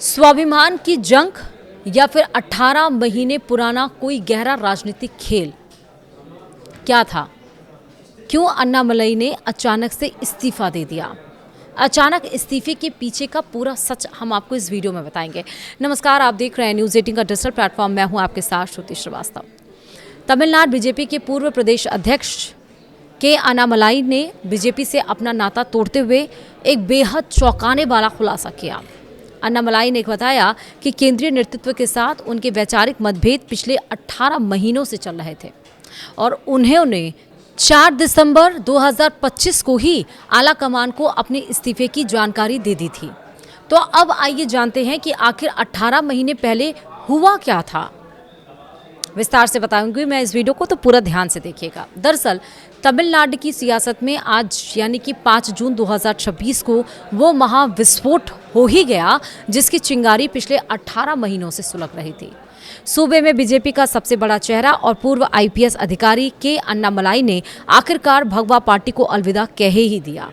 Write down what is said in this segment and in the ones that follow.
स्वाभिमान की जंग या फिर 18 महीने पुराना कोई गहरा राजनीतिक खेल क्या था? क्यों अन्नामलई ने अचानक से इस्तीफा दे दिया? अचानक इस्तीफे के पीछे का पूरा सच हम आपको इस वीडियो में बताएंगे। नमस्कार, आप देख रहे हैं न्यूज़ 18 का डिजिटल प्लेटफॉर्म। मैं हूं आपके साथ श्रुति श्रीवास्तव। तमिलनाडु बीजेपी के पूर्व प्रदेश अध्यक्ष के अन्नामलई ने बीजेपी से अपना नाता तोड़ते हुए एक बेहद चौंकाने वाला खुलासा किया। अन्नामलई ने बताया कि केंद्रीय नेतृत्व के साथ उनके वैचारिक मतभेद पिछले 18 महीनों से चल रहे थे और उन्होंने 4 दिसंबर 2025 को ही आला कमान को अपने इस्तीफे की जानकारी दे दी थी। तो अब आइए जानते हैं कि आखिर 18 महीने पहले हुआ क्या था। विस्तार से बताऊंगी मैं इस वीडियो को, तो पूरा ध्यान से देखिएगा। दरअसल तमिलनाडु की सियासत में आज यानी कि 5 जून 2026 को वो महाविस्फोट हो ही गया जिसकी चिंगारी पिछले 18 महीनों से सुलग रही थी। सूबे में बीजेपी का सबसे बड़ा चेहरा और पूर्व आईपीएस अधिकारी के अन्नामलई ने आखिरकार भगवा पार्टी को अलविदा कह ही दिया।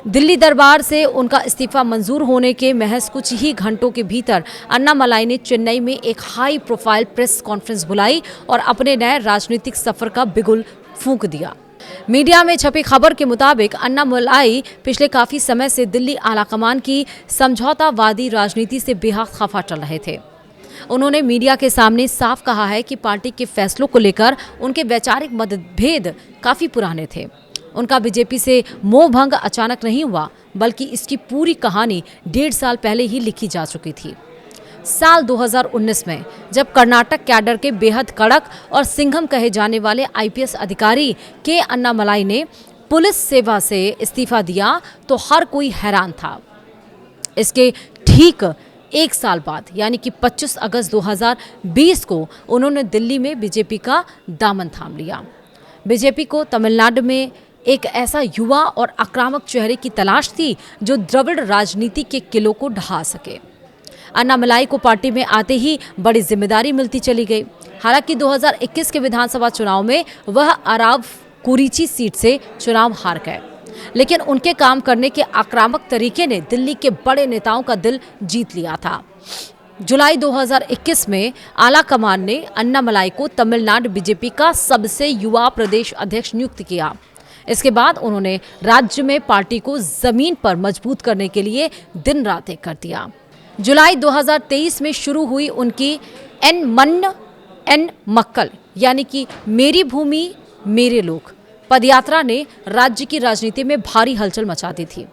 दिल्ली दरबार से उनका इस्तीफा मंजूर होने के महज कुछ ही घंटों के भीतर अन्नामलई ने चेन्नई में एक हाई प्रोफाइल प्रेस कॉन्फ्रेंस बुलाई और अपने नए राजनीतिक सफर का बिगुल फूंक दिया। मीडिया में छपी खबर के मुताबिक अन्नामलई पिछले काफी समय से दिल्ली आलाकमान की समझौतावादी राजनीति से बेहद खफा चल रहे थे। उन्होंने मीडिया के सामने साफ कहा है कि पार्टी के फैसलों को लेकर उनके वैचारिक मतभेद काफी पुराने थे। उनका बीजेपी से मोह भंग अचानक नहीं हुआ, बल्कि इसकी पूरी कहानी 1.5 साल पहले ही लिखी जा चुकी थी। साल 2019 में जब कर्नाटक कैडर के बेहद कड़क और सिंघम कहे जाने वाले आईपीएस अधिकारी के अन्नामलई ने पुलिस सेवा से इस्तीफा दिया तो हर कोई हैरान था। इसके ठीक 1 साल बाद यानी कि 25 अगस्त 2020 को उन्होंने दिल्ली में बीजेपी का दामन थाम लिया। बीजेपी को तमिलनाडु में एक ऐसा युवा और आक्रामक चेहरे की तलाश थी जो द्रविड़ राजनीति के किलों को ढहा सके। अन्नामलई को पार्टी में आते ही बड़ी जिम्मेदारी मिलती चली गई। हालांकि 2021 के विधानसभा चुनाव में वह अराव कुरीची सीट से चुनाव हार गए, लेकिन उनके काम करने के आक्रामक तरीके ने दिल्ली के बड़े नेताओं का दिल जीत लिया था। जुलाई 2021 में आला कमान ने अन्नामलई को तमिलनाडु बीजेपी का सबसे युवा प्रदेश अध्यक्ष नियुक्त किया। इसके बाद उन्होंने राज्य में पार्टी को जमीन पर मजबूत करने के लिए दिन रात एक कर दिया। जुलाई 2023 में शुरू हुई उनकी एन मन्न एन मक्कल यानी कि मेरी भूमि मेरे लोग पदयात्रा ने राज्य की राजनीति में भारी हलचल मचा दी थी।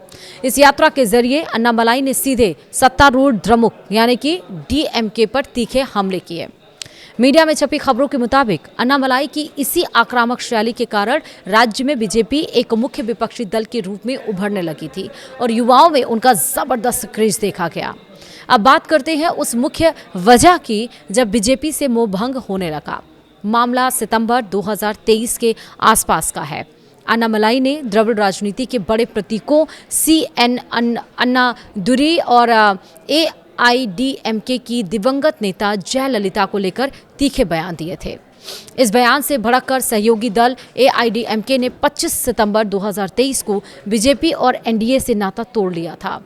इस यात्रा के जरिए अन्नामलई ने सीधे सत्तारूढ़ द्रमुक यानी कि डीएमके पर तीखे हमले किए। मीडिया में छपी खबरों के मुताबिक अन्नामलई की इसी आक्रामक शैली के कारण राज्य में बीजेपी एक मुख्य विपक्षी दल के रूप में उभरने लगी थी और युवाओं में उनका जबरदस्त क्रेज देखा गया। अब बात करते हैं उस मुख्य वजह की जब बीजेपी से मोहभंग होने लगा। मामला सितंबर 2023 के आसपास का है। अन्नामलई ने द्रविड़ राजनीति के बड़े प्रतीकों CN अन्नादुरई और AIDMK की दिवंगत नेता जयललिता को लेकर तीखे बयान दिए थे। इस बयान से भड़ककर सहयोगी दल AIDMK ने 25 सितंबर 2023 को बीजेपी और एनडीए से नाता तोड़ लिया था।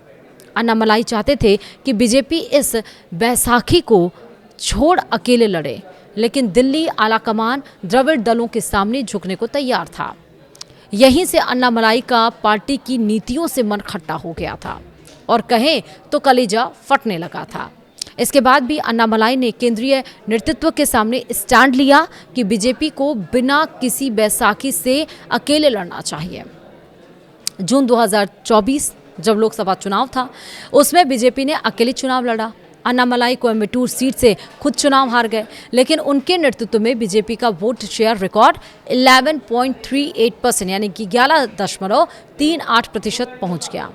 अन्नामलई चाहते थे कि बीजेपी इस बैसाखी को छोड़ अकेले लड़े, लेकिन दिल्ली आलाकमान द्रविड़ दलों के सामने झुकने को तैयार था। यहीं से अन्नामलई का पार्टी की नीतियों से मन खट्टा हो गया था और कहें तो कलेजा फटने लगा था। इसके बाद भी अन्नामलई ने केंद्रीय नेतृत्व के सामने स्टैंड लिया कि बीजेपी को बिना किसी बैसाखी से अकेले लड़ना चाहिए। जून 2024 जब लोकसभा चुनाव था, उसमें बीजेपी ने अकेले चुनाव लड़ा। अन्नामलई कोयम्बटूर सीट से खुद चुनाव हार गए, लेकिन उनके नेतृत्व में बीजेपी का वोट शेयर रिकॉर्ड 11.38% यानी कि 11.38% पहुंच गया।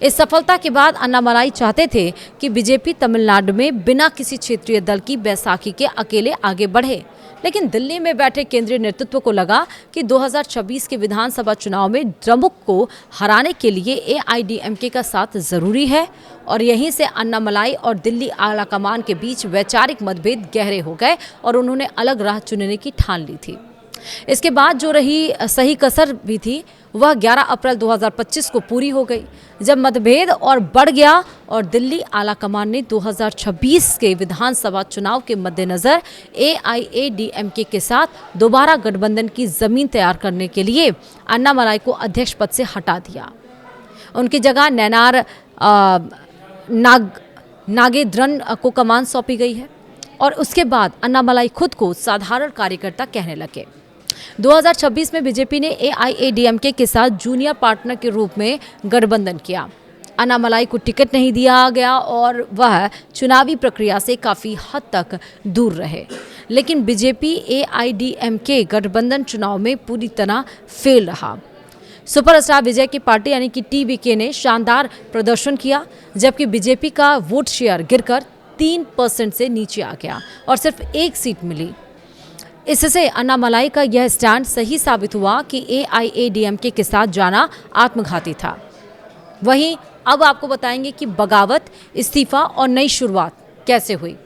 इस सफलता के बाद अन्नामलई चाहते थे कि बीजेपी तमिलनाडु में बिना किसी क्षेत्रीय दल की बैसाखी के अकेले आगे बढ़े, लेकिन दिल्ली में बैठे केंद्रीय नेतृत्व को लगा कि 2026 के विधानसभा चुनाव में द्रमुक को हराने के लिए AIDMK का साथ जरूरी है और यहीं से अन्नामलई और दिल्ली आलाकमान के बीच वैचारिक मतभेद गहरे हो गए और उन्होंने अलग राह चुनने की ठान ली थी। इसके बाद जो रही सही कसर भी थी वह 11 अप्रैल 2025 को पूरी हो गई, जब मतभेद और बढ़ गया और दिल्ली आलाकमान ने 2026 के विधानसभा चुनाव के मद्देनजर AIADMK के साथ दोबारा गठबंधन की जमीन तैयार करने के लिए अन्नामलाई को अध्यक्ष पद से हटा दिया। उनकी जगह नैनार नागेंद्रन को कमान सौंपी गई है और उसके बाद अन्नामलाई खुद को साधारण कार्यकर्ता कहने लगे। 2026 में बीजेपी ने AIADMK के साथ जूनियर पार्टनर के रूप में गठबंधन किया। अन्नामलाई को टिकट नहीं दिया गया और वह चुनावी प्रक्रिया से काफ़ी हद तक दूर रहे, लेकिन बीजेपी AIADMK गठबंधन चुनाव में पूरी तरह फेल रहा। सुपरस्टार विजय की पार्टी यानी कि TVK ने शानदार प्रदर्शन किया, जबकि बीजेपी का वोट शेयर गिरकर 3% से नीचे आ गया और सिर्फ एक सीट मिली। इससे अन्नामलाई का यह स्टैंड सही साबित हुआ कि AIADMK के साथ जाना आत्मघाती था। वहीं अब आपको बताएंगे कि बगावत, इस्तीफा और नई शुरुआत कैसे हुई।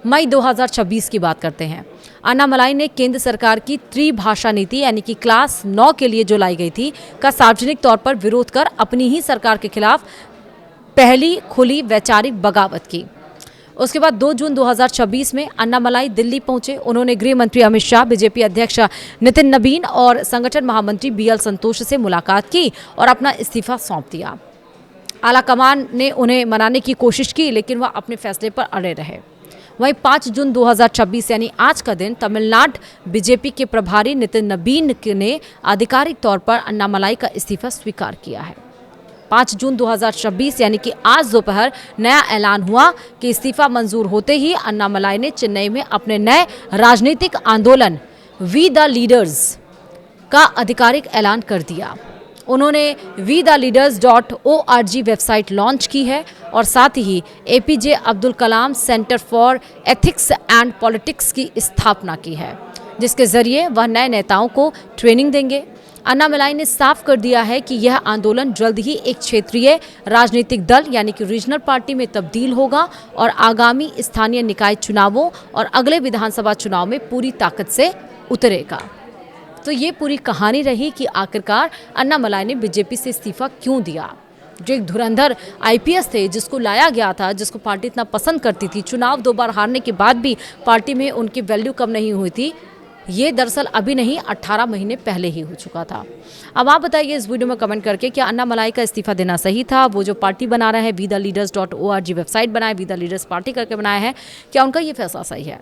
मई 2026 की बात करते हैं। अन्नामलाई ने केंद्र सरकार की त्रिभाषा नीति यानी कि क्लास 9 के लिए जो लाई गई थी का सार्वजनिक तौर पर विरोध कर अपनी ही सरकार के खिलाफ पहली खुली वैचारिक बगावत की। उसके बाद 2 जून 2026 में अन्नामलाई दिल्ली पहुंचे। उन्होंने गृह मंत्री अमित शाह, बीजेपी अध्यक्ष नितिन नबीन और संगठन महामंत्री BL संतोष से मुलाकात की और अपना इस्तीफा सौंप दिया। आलाकमान ने उन्हें मनाने की कोशिश की, लेकिन वह अपने फैसले पर अड़े रहे। वहीं 5 जून 2026 यानी आज का दिन तमिलनाडु बीजेपी के प्रभारी नितिन नबीन ने आधिकारिक तौर पर अन्नामलाई का इस्तीफा स्वीकार किया है। 5 जून 2026 यानी कि आज दोपहर नया ऐलान हुआ कि इस्तीफा मंजूर होते ही अन्नामलाई ने चेन्नई में अपने नए राजनीतिक आंदोलन वी द लीडर्स का आधिकारिक ऐलान कर दिया। उन्होंने WeTheLeaders.org वेबसाइट लॉन्च की है और साथ ही APJ Abdul Kalam centre for ethics and politics की स्थापना की है, जिसके जरिए वह नए नेताओं को ट्रेनिंग देंगे। अन्नामलाई ने साफ कर दिया है कि यह आंदोलन जल्द ही एक क्षेत्रीय राजनीतिक दल यानी कि रीजनल पार्टी में तब्दील होगा और आगामी स्थानीय निकाय चुनावों और अगले विधानसभा चुनाव में पूरी ताकत से उतरेगा। तो ये पूरी कहानी रही कि आखिरकार अन्नामलाई ने बीजेपी से इस्तीफा क्यों दिया। जो एक धुरंधर IPS थे, जिसको लाया गया था, जिसको पार्टी इतना पसंद करती थी, चुनाव 2 बार हारने के बाद भी पार्टी में उनकी वैल्यू कम नहीं हुई थी, ये दरअसल अभी नहीं 18 महीने पहले ही हो चुका था। अब आप बताइए इस वीडियो में कमेंट करके क्या अन्नामलाई का इस्तीफा देना सही था। वो जो पार्टी बना रहे हैं WeTheLeaders.org वेबसाइट बनाए, We The Leaders पार्टी करके बनाया है, क्या उनका ये फैसला सही है?